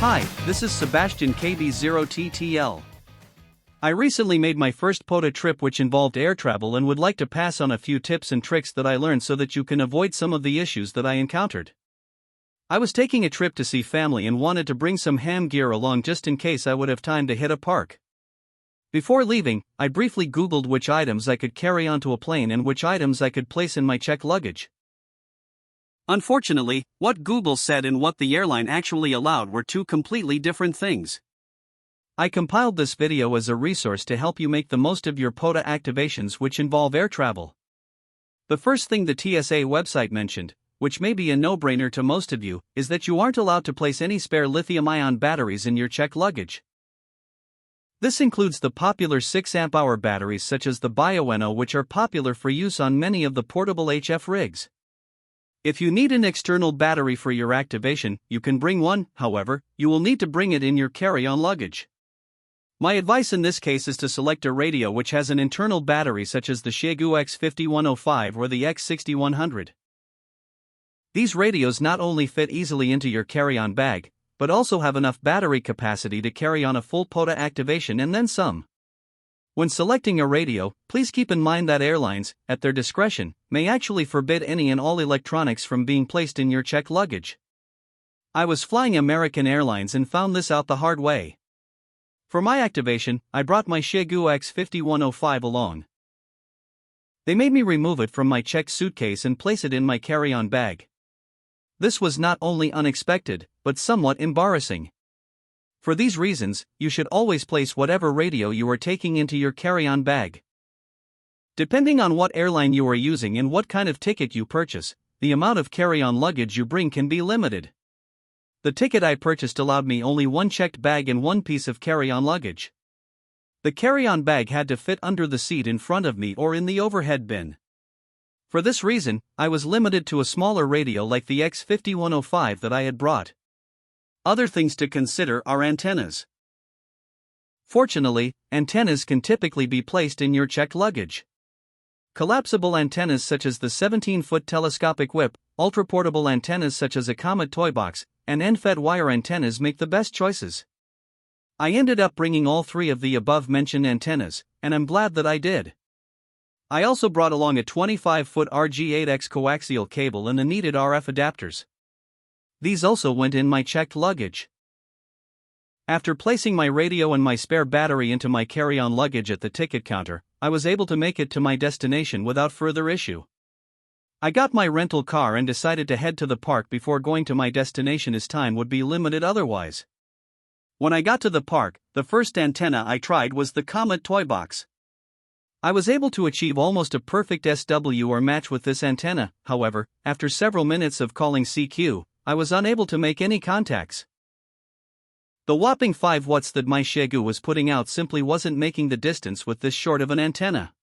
Hi, this is Sebastian KB0TTL. I recently made my first POTA trip which involved air travel and would like to pass on a few tips and tricks that I learned so that you can avoid some of the issues that I encountered. I was taking a trip to see family and wanted to bring some ham gear along just in case I would have time to hit a park. Before leaving, I briefly Googled which items I could carry onto a plane and which items I could place in my checked luggage. Unfortunately, what Google said and what the airline actually allowed were two completely different things. I compiled this video as a resource to help you make the most of your POTA activations which involve air travel. The first thing the TSA website mentioned, which may be a no-brainer to most of you, is that you aren't allowed to place any spare lithium-ion batteries in your checked luggage. This includes the popular 6 amp-hour batteries such as the Bioenno, which are popular for use on many of the portable HF rigs. If you need an external battery for your activation, you can bring one. However, you will need to bring it in your carry-on luggage. My advice in this case is to select a radio which has an internal battery such as the Xiegu X5105 or the X6100. These radios not only fit easily into your carry-on bag, but also have enough battery capacity to carry on a full POTA activation and then some. When selecting a radio, please keep in mind that airlines, at their discretion, may actually forbid any and all electronics from being placed in your checked luggage. I was flying American Airlines and found this out the hard way. For my activation, I brought my Xiegu X5105 along. They made me remove it from my checked suitcase and place it in my carry-on bag. This was not only unexpected, but somewhat embarrassing. For these reasons, you should always place whatever radio you are taking into your carry-on bag. Depending on what airline you are using and what kind of ticket you purchase, the amount of carry-on luggage you bring can be limited. The ticket I purchased allowed me only one checked bag and one piece of carry-on luggage. The carry-on bag had to fit under the seat in front of me or in the overhead bin. For this reason, I was limited to a smaller radio like the X5105 that I had brought. Other things to consider are antennas. Fortunately, antennas can typically be placed in your checked luggage. Collapsible antennas such as the 17-foot telescopic whip, ultra-portable antennas such as a Comet toy box, and end-fed wire antennas make the best choices. I ended up bringing all three of the above-mentioned antennas, and I'm glad that I did. I also brought along a 25-foot RG8X coaxial cable and the needed RF adapters. These also went in my checked luggage. After placing my radio and my spare battery into my carry-on luggage at the ticket counter, I was able to make it to my destination without further issue. I got my rental car and decided to head to the park before going to my destination as time would be limited otherwise. When I got to the park, the first antenna I tried was the Comet toy box. I was able to achieve almost a perfect SW or match with this antenna. However, after several minutes of calling CQ, I was unable to make any contacts. The whopping 5 watts that my Xiegu was putting out simply wasn't making the distance with this short of an antenna.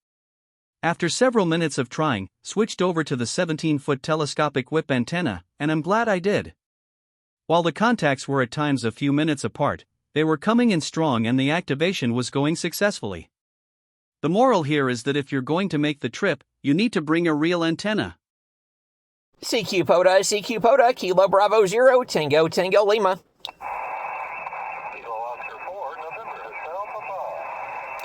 After several minutes of trying, switched over to the 17-foot telescopic whip antenna, and I'm glad I did. While the contacts were at times a few minutes apart, they were coming in strong and the activation was going successfully. The moral here is that if you're going to make the trip, you need to bring a real antenna. CQ POTA, Kilo Bravo 0, Tango Lima.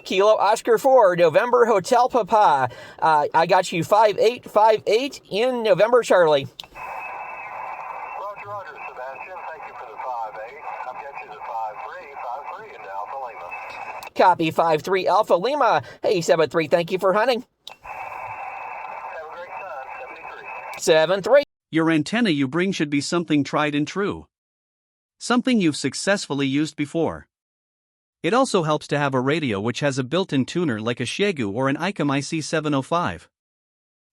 Kilo Oscar 4, November Hotel Papa. I got you 5858 in November Charlie. Roger, Sebastian. Thank you for the 58. I've got you the 53 in Alpha Lima. Copy 53 Alpha Lima. Hey, 73, thank you for hunting. Have a great time, 73. 73. Your antenna you bring should be something tried and true. Something you've successfully used before. It also helps to have a radio which has a built-in tuner like a Xiegu or an ICOM IC705.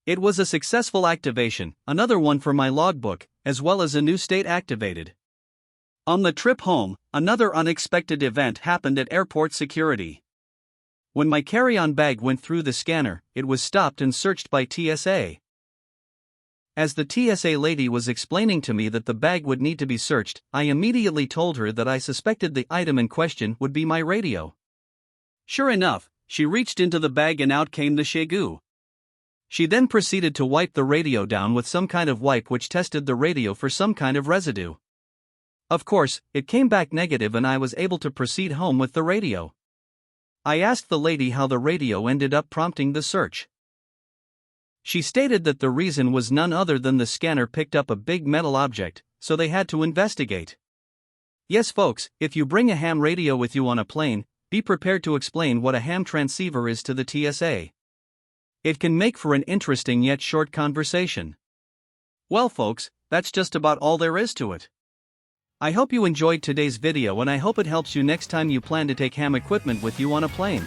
It was a successful activation, another one for my logbook, as well as a new state activated. On the trip home, another unexpected event happened at airport security. When my carry-on bag went through the scanner, it was stopped and searched by TSA. As the TSA lady was explaining to me that the bag would need to be searched, I immediately told her that I suspected the item in question would be my radio. Sure enough, she reached into the bag and out came the Xiegu. She then proceeded to wipe the radio down with some kind of wipe which tested the radio for some kind of residue. Of course, it came back negative and I was able to proceed home with the radio. I asked the lady how the radio ended up prompting the search. She stated that the reason was none other than the scanner picked up a big metal object, so they had to investigate. Yes folks, if you bring a ham radio with you on a plane, be prepared to explain what a ham transceiver is to the TSA. It can make for an interesting yet short conversation. Well folks, that's just about all there is to it. I hope you enjoyed today's video and I hope it helps you next time you plan to take ham equipment with you on a plane.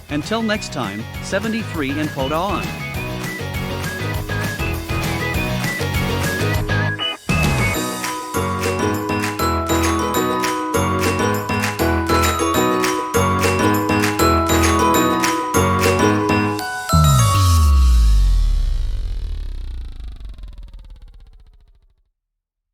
Until next time, 73 and POTA on.